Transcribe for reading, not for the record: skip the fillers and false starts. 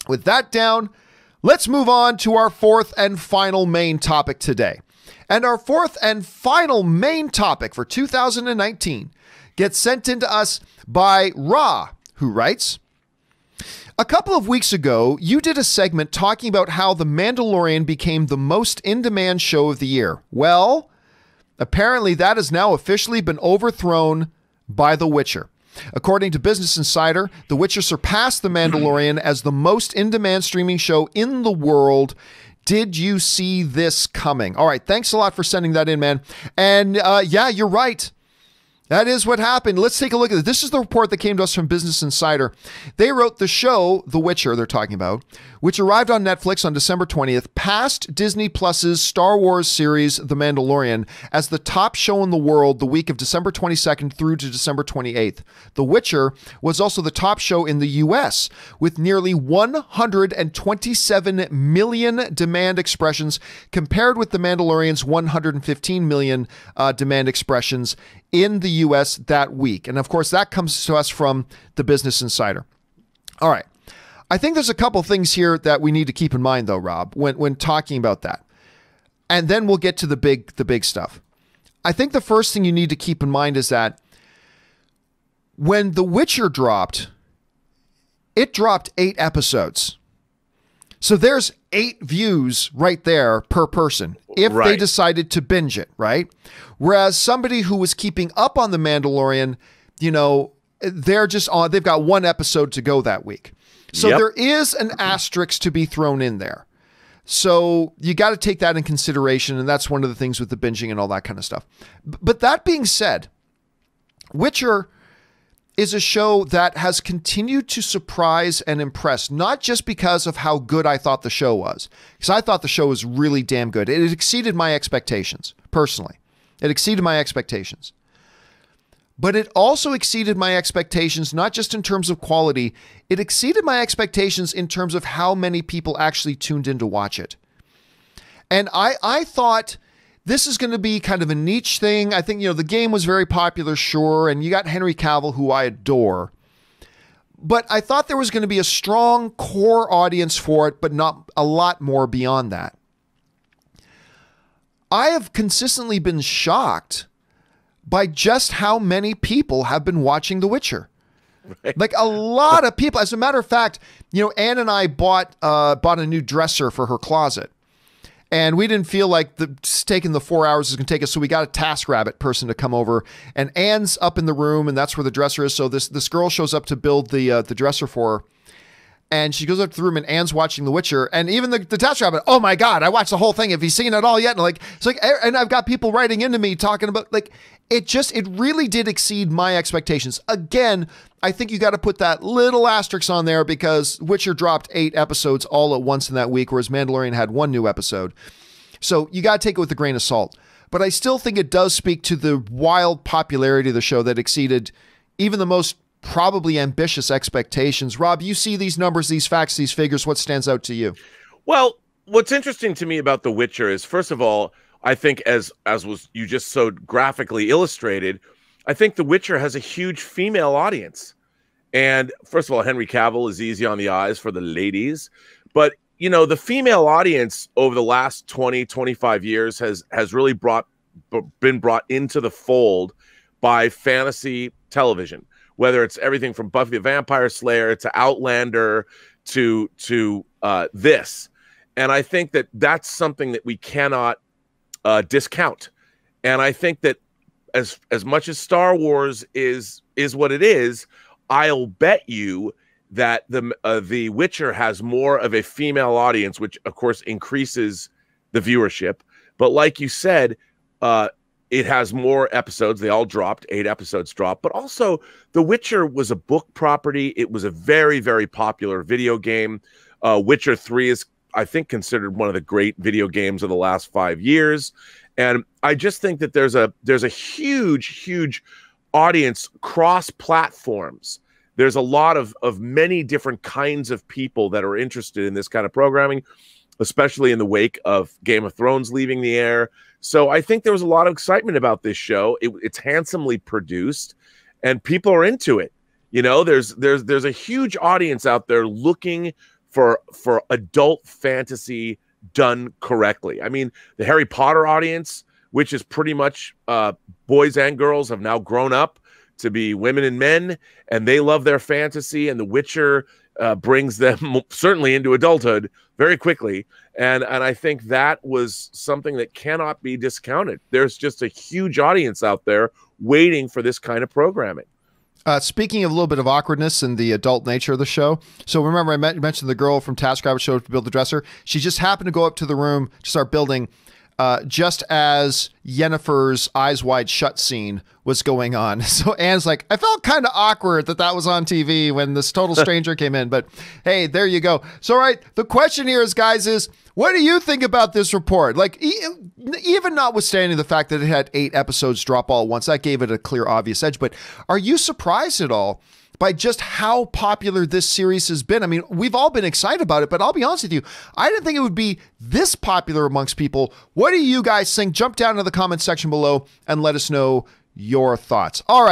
With that down, let's move on to our fourth and final main topic today. And our fourth and final main topic for 2019 gets sent in to us by Ra, who writes, a couple of weeks ago, you did a segment talking about how The Mandalorian became the most in-demand show of the year. Well, apparently that has now officially been overthrown by The Witcher. According to Business Insider, The Witcher surpassed The Mandalorian as the most in-demand streaming show in the world. Did you see this coming? All right, thanks a lot for sending that in, man. And yeah, you're right. That is what happened. Let's take a look at it. This is the report that came to us from Business Insider. They wrote the show, The Witcher, they're talking about, which arrived on Netflix on December 20th, passed Disney Plus's Star Wars series, The Mandalorian, as the top show in the world the week of December 22nd through to December 28th. The Witcher was also the top show in the US, with nearly 127 million demand expressions, compared with The Mandalorian's 115 million demand expressions in the US that week. And of course, that comes to us from the Business Insider. All right. I think there's a couple things here that we need to keep in mind, though, Rob, when talking about that. And then we'll get to the big stuff. I think the first thing you need to keep in mind is that when The Witcher dropped, it dropped 8 episodes. So there's 8 views right there per person if they decided to binge it, right? Whereas somebody who was keeping up on The Mandalorian, you know, they've got 1 episode to go that week. So there is an asterisk to be thrown in there. So you got to take that in consideration. And that's one of the things with the binging and all that kind of stuff. But that being said, Witcher is a show that has continued to surprise and impress, not just because of how good I thought the show was, because I thought the show was really damn good. It exceeded my expectations, personally. It exceeded my expectations. But it also exceeded my expectations, not just in terms of quality, it exceeded my expectations in terms of how many people actually tuned in to watch it. And I thought this is going to be kind of a niche thing. I think, you know, the game was very popular, sure, and you got Henry Cavill, who I adore. But I thought there was going to be a strong core audience for it, but not a lot more beyond that. I have consistently been shocked by just how many people have been watching The Witcher. Right. Like a lot of people. As a matter of fact, you know, Ann and I bought a new dresser for her closet. And we didn't feel like taking the 4 hours is going to take us. So we got a TaskRabbit person to come over. And Ann's up in the room, and that's where the dresser is. So this girl shows up to build the dresser for her. And she goes up to the room, and Anne's watching The Witcher. And even the TaskRabbit, oh my God, I watched the whole thing. Have you seen it all yet? And like, it's like, and I've got people writing into me talking about, like, it really did exceed my expectations. Again, I think you got to put that little asterisk on there because Witcher dropped 8 episodes all at once in that week, whereas Mandalorian had 1 new episode. So you got to take it with a grain of salt. But I still think it does speak to the wild popularity of the show that exceeded even the most probably ambitious expectations. Rob, you see these numbers, these facts, these figures. What stands out to you? Well, what's interesting to me about The Witcher is, first of all, I think as was you just so graphically illustrated, I think The Witcher has a huge female audience. And first of all, Henry Cavill is easy on the eyes for the ladies. But, you know, the female audience over the last 20, 25 years has really been brought into the fold by fantasy television, whether it's everything from Buffy the Vampire Slayer to Outlander to this. And I think that that's something that we cannot discount. And I think that as much as Star Wars is what it is, I'll bet you that the Witcher has more of a female audience, which of course increases the viewership. But like you said, it has more episodes. They all dropped. 8 episodes dropped. But also, The Witcher was a book property. It was a very, very popular video game. Witcher 3 is, I think, considered one of the great video games of the last 5 years. And I just think that there's a huge, huge audience cross platforms. There's a lot of many different kinds of people that are interested in this kind of programming, especially in the wake of Game of Thrones leaving the air. So I think there was a lot of excitement about this show. It's handsomely produced, and people are into it. You know, there's a huge audience out there looking for adult fantasy done correctly. I mean, the Harry Potter audience, which is pretty much boys and girls, have now grown up to be women and men, and they love their fantasy, and The Witcher brings them certainly into adulthood very quickly. And I think that was something that cannot be discounted. There's just a huge audience out there waiting for this kind of programming. Speaking of a little bit of awkwardness and the adult nature of the show. So remember, I mentioned the girl from TaskRabbit showed up to build the dresser. She just happened to go up to the room to start building just as Yennefer's Eyes Wide Shut scene was going on. So Anne's like, I felt kind of awkward that was on TV when this total stranger came in. But hey, there you go. So, all right, the question here is, guys, is what do you think about this report? Like, even notwithstanding the fact that it had 8 episodes drop all at once, that gave it a clear, obvious edge. But are you surprised at all by just how popular this series has been? I mean, we've all been excited about it, but I'll be honest with you, I didn't think it would be this popular amongst people. What do you guys think? Jump down to the comment section below and let us know your thoughts. All right.